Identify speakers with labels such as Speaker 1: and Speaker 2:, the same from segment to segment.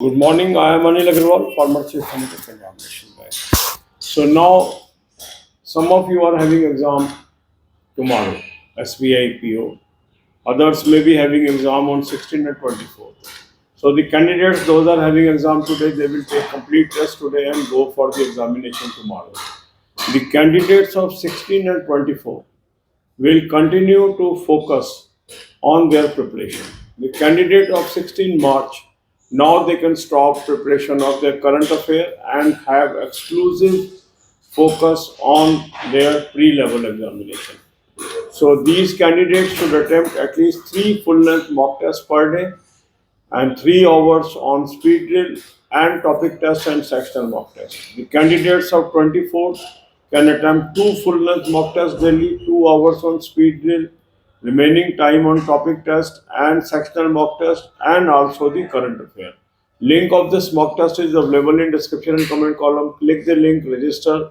Speaker 1: Good morning. I am Anil Agarwal, former Chief Scientist Examination Bank. So now some of you are having exam tomorrow, SBI PO. Others may be having exam on 16 and 24th. So the candidates, those are having exam today, they will take complete test today and go for the examination tomorrow. The candidates of 16 and 24 will continue to focus on their preparation. The candidate of 16 March, now they can stop preparation of their current affair and have exclusive focus on their pre-level examination. So these candidates should attempt at least 3 full-length mock tests per day and 3 hours on speed drill and topic test and sectional mock test. The candidates of 24th can attempt 2 full-length mock tests daily, 2 hours on speed drill, remaining time on topic test and sectional mock test, and also the current affair. Link of this mock test is available in description and comment column. Click the link, register,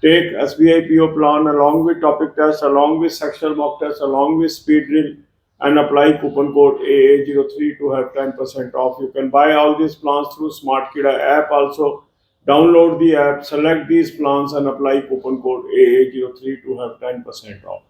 Speaker 1: take SBI PO plan along with topic test, along with sectional mock test, along with speed drill, and apply coupon code AA03 to have 10% off. You can buy all these plans through Smart Kida app also. Download the app, select these plans and apply coupon code AA03 to have 10% off.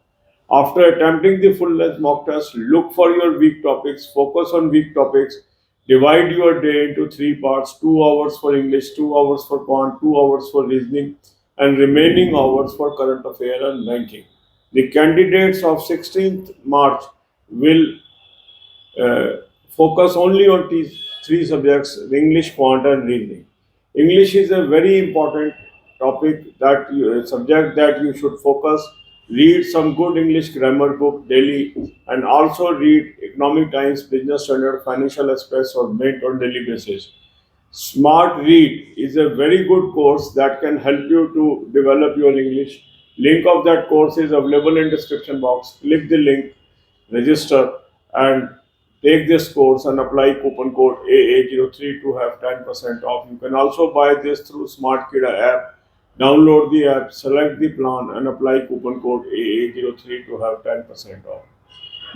Speaker 1: After attempting the full length mock test, look for your weak topics, focus on weak topics, divide your day into 3 parts, 2 hours for English, 2 hours for quant, 2 hours for reasoning, and remaining hours for current affair and banking. The candidates of 16th March will focus only on these 3 subjects: English, quant, and reasoning. English is a very important topic subject that you should focus. Read some good English grammar book daily, and also read Economic Times, Business Standard, Financial Express, or Mint on daily basis. Smart Read is a very good course that can help you to develop your English. Link of that course is available in description box. Click the link, register, and take this course and apply coupon code AA03 to have 10% off. You can also buy this through Smart Kida app. Download the app, select the plan, and apply coupon code AA03 to have 10% off.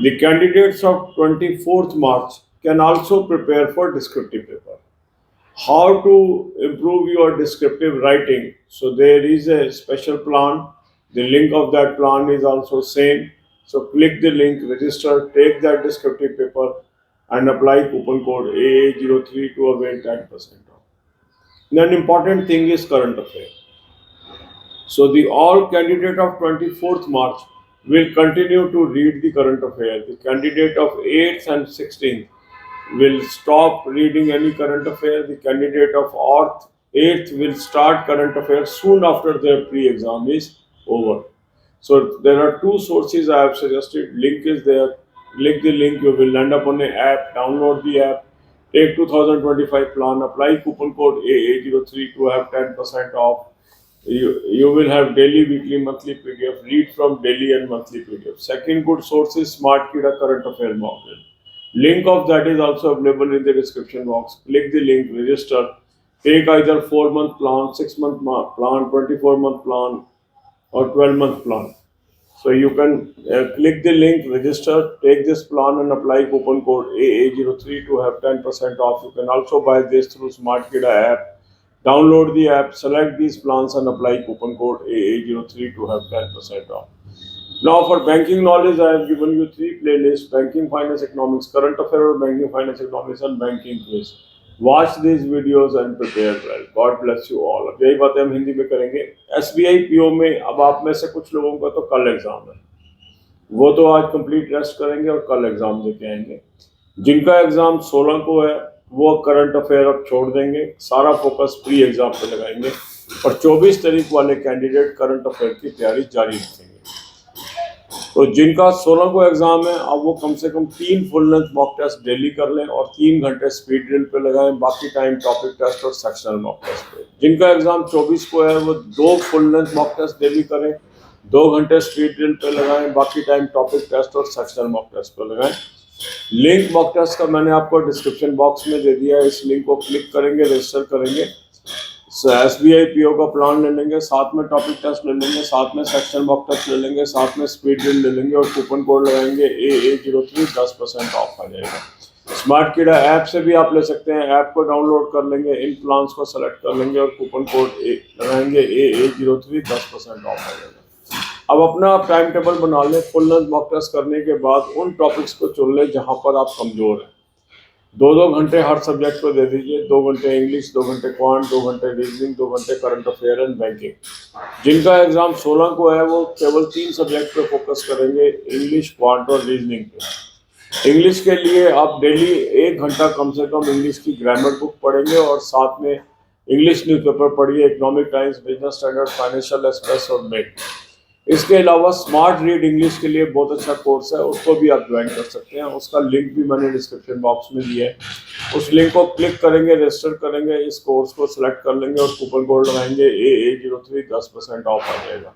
Speaker 1: The candidates of 24th March can also prepare for descriptive paper. How to improve your descriptive writing? So there is a special plan. The link of that plan is also same. So click the link, register, take that descriptive paper, and apply coupon code AA03 to avail 10% off. Then important thing is current affair. So the all candidate of 24th March will continue to read the current affair. The candidate of 8th and 16th will stop reading any current affair. The candidate of 8th will start current affairs soon after their pre-exam is over. So there are 2 sources I have suggested. Link is there. Click the link. You will land up on an app. Download the app. Take 2025 plan. Apply coupon code AA03 to have 10% off. You will have daily, weekly, monthly PDF. Read from daily and monthly PDF. Second good source is Smart Kida current affair model. Link of that is also available in the description box. Click the link, register. Take either 4-month plan, 6-month plan, 24-month plan, or 12-month plan. So you can click the link, register, take this plan, and apply coupon code AA03 to have 10% off. You can also buy this through Smart Kida app. Download the app, select these plans, and apply coupon code AA03 to have 10% off. Now, for banking knowledge, I have given you 3 playlists: banking, finance, economics, current affair, banking, finance, economics, and banking quiz. Watch these videos and prepare well. God bless you all. अब यही बातें हम हिंदी में करेंगे. SBI PO में अब आप में से कुछ लोगों का तो कल एग्जाम है, वो तो आज कंप्लीट रेस्ट करेंगे और कल एग्जाम देके आएंगे. जिनका एग्जाम 16 को है वो करंट अफेयर अब छोड़ देंगे, सारा फोकस प्री एग्जाम पे लगाएंगे, और 24 तारीख वाले कैंडिडेट करंट अफेयर की तैयारी जारी रखेंगे. तो जिनका 16 को एग्जाम है, अब वो कम से कम 3 full length mock test daily कर लें और 3 घंटे स्पीड ड्रिल पे लगाएं, बाकी टाइम टॉपिक टेस्ट और सेक्शनल मॉक टेस्ट पे. जिनका एग्जाम 24 को है वो 2 full length mock test daily करें, 2 घंटे स्पीड ड्रिल पे लगाएं, बाकी टाइम टॉपिक टेस्ट और सेक्शनल मॉक टेस्ट पे लगाएं. लिंक मॉक टेस्ट का मैंने आपको डिस्क्रिप्शन बॉक्स में दे दिया है. इस लिंक को क्लिक करेंगे, रजिस्टर करेंगे, SBI PO का प्लान ले लेंगे, साथ में टॉपिक टेस्ट ले लेंगे, साथ में सेक्शन मॉक टेस्ट ले लेंगे, साथ में स्पीड ड्रिल ले लेंगे और कूपन कोड लगाएंगे AA03, 10% ऑफ आ जाएगा. स्मार्ट कीड़ा ऐप से भी आप ले सकते हैं। ऐप को डाउनलोड कर लेंगे, इन प्लान्स को सेलेक्ट कर लेंगे और कूपन कोड लगाएंगे AA03, 10% ऑफ आ जाएगा। अब अपना आप टाइम टेबल बना लें। फुल लेंथ मॉक टेस्ट करने के बाद उन टॉपिक्स को चुन लें जहां पर आप कमजोर हैं। 2-2 घंटे हर सब्जेक्ट को दे दीजिए। 2 घंटे इंग्लिश, 2 घंटे क्वांट, 2 घंटे रीजनिंग, 2 घंटे करंट अफेयर एंड बैंकिंग। जिनका एग्जाम 16 को है वो केवल 3 सब्जेक्ट पे फोकस करेंगे, इंग्लिश, क्वांट और रीजनिंग पे। इंग्लिश के लिए आप डेली 1 घंटा कम से कम इंग्लिश की ग्रामर बुक पढ़ेंगे और साथ में इंग्लिश न्यूज़पेपर पढ़िए, economic times, business standard, financial express और मेट। इसके अलावा स्मार्ट रीड इंग्लिश के लिए बहुत अच्छा कोर्स है, उसको भी आप ज्वाइन कर सकते हैं। उसका लिंक भी मैंने डिस्क्रिप्शन बॉक्स में दिया है। उस लिंक को क्लिक करेंगे, रजिस्टर करेंगे, इस कोर्स को सिलेक्ट कर लेंगे और कूपन कोड लगाएंगे AA03, 10% ऑफ आ जाएगा।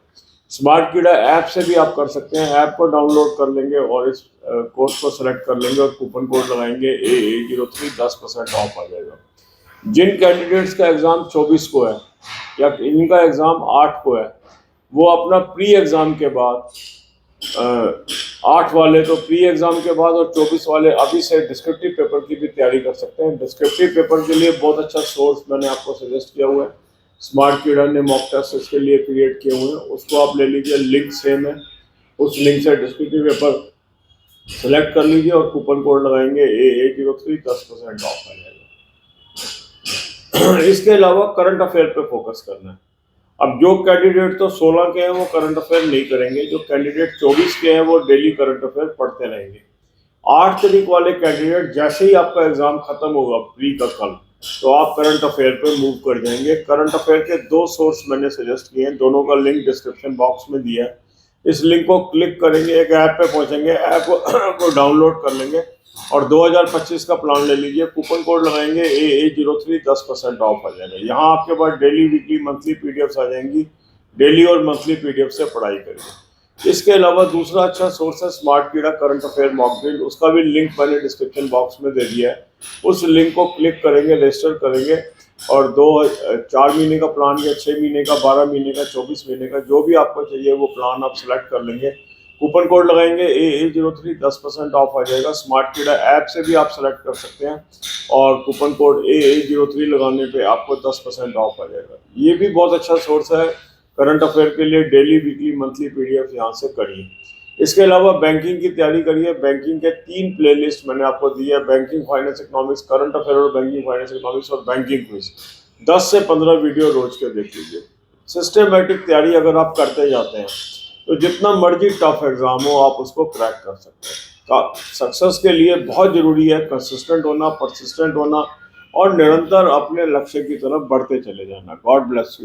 Speaker 1: स्मार्ट कीड़ा ऐप से भी आप कर सकते हैं। ऐप को डाउनलोड कर लेंगे और इस कोर्स को सिलेक्ट कर लेंगे और कूपन कोड लगाएंगे AA03, 10% ऑफ आ जाएगा। जिन कैंडिडेट्स का एग्ज़ाम 24 को है या इनका एग्ज़ाम 8 को है, वो अपना प्री एग्ज़ाम के बाद 8 वाले तो प्री एग्ज़ाम के बाद और 24 वाले अभी से डिस्क्रिप्टिव पेपर की भी तैयारी कर सकते हैं। डिस्क्रिप्टिव पेपर के लिए बहुत अच्छा सोर्स मैंने आपको सजेस्ट किया हुआ है। स्मार्ट कीड़ा ने मॉक टेस्ट इसके लिए क्रिएट किए हुए हैं, उसको आप ले लीजिए, लिंक सेम है। उस लिंक से डिस्क्रिप्टिव पेपर सेलेक्ट कर लीजिए और कूपन कोड लगाएंगे AA03, 10% ऑफ आ जाएगा। इसके अलावा करंट अफेयर पे फोकस करना है। अब जो कैंडिडेट तो 16 के हैं वो करंट अफेयर नहीं करेंगे, जो कैंडिडेट 24 के हैं वो डेली करंट अफेयर पढ़ते रहेंगे। 8 तारीख वाले कैंडिडेट जैसे ही आपका एग्जाम खत्म होगा प्री का कल, तो आप करंट अफेयर पे मूव कर जाएंगे। करंट अफेयर के 2 सोर्स मैंने सजेस्ट किए हैं, दोनों का लिंक डिस्क्रिप्शन बॉक्स में दिया है। इस लिंक को क्लिक करेंगे, एक ऐप पे पहुंचेंगे, ऐप को डाउनलोड कर लेंगे और 2025 का प्लान ले लीजिए। कूपन कोड लगाएंगे AA03, 10% ऑफ आ जाएगा। यहाँ आपके पास डेली, वीकली, मंथली पीडीएफ्स आ जाएंगी। डेली और मंथली पीडीएफ से पढ़ाई करिए। इसके अलावा दूसरा अच्छा सोर्स है स्मार्ट कीड़ा करंट अफेयर मॉक ड्रिल, उसका भी लिंक मैंने डिस्क्रिप्शन बॉक्स में दे दिया है। उस लिंक को क्लिक करेंगे, रजिस्टर करेंगे और 4 महीने का प्लान या 6 महीने का, 12 महीने का, 24 महीने का, जो भी आपको चाहिए वो प्लान आप सिलेक्ट कर लेंगे। कूपन कोड लगाएंगे AA03, 10% ऑफ आ जाएगा। स्मार्ट कीड़ा ऐप से भी आप सेलेक्ट कर सकते हैं और कूपन कोड AA03 लगाने पे आपको 10% ऑफ आ जाएगा। ये भी बहुत अच्छा सोर्स है करंट अफेयर के लिए। डेली, वीकली, मंथली पीडीएफ यहाँ से करिए। इसके अलावा बैंकिंग की तैयारी करिए। बैंकिंग के 3 प्लेलिस्ट मैंने आपको दी है, banking, finance, economics, current affair और बैंकिंग, फाइनेंस, इकोनॉमिक्स और बैंकिंग क्विज। 10 से 15 वीडियो रोज के देख लीजिए। सिस्टमेटिक तैयारी अगर आप करते जाते हैं तो जितना मर्जी टफ एग्जाम हो आप उसको क्रैक कर सकते हैं। सक्सेस के लिए बहुत जरूरी है कंसिस्टेंट होना, परसिस्टेंट होना और निरंतर अपने लक्ष्य की तरफ बढ़ते चले जाना। God bless you.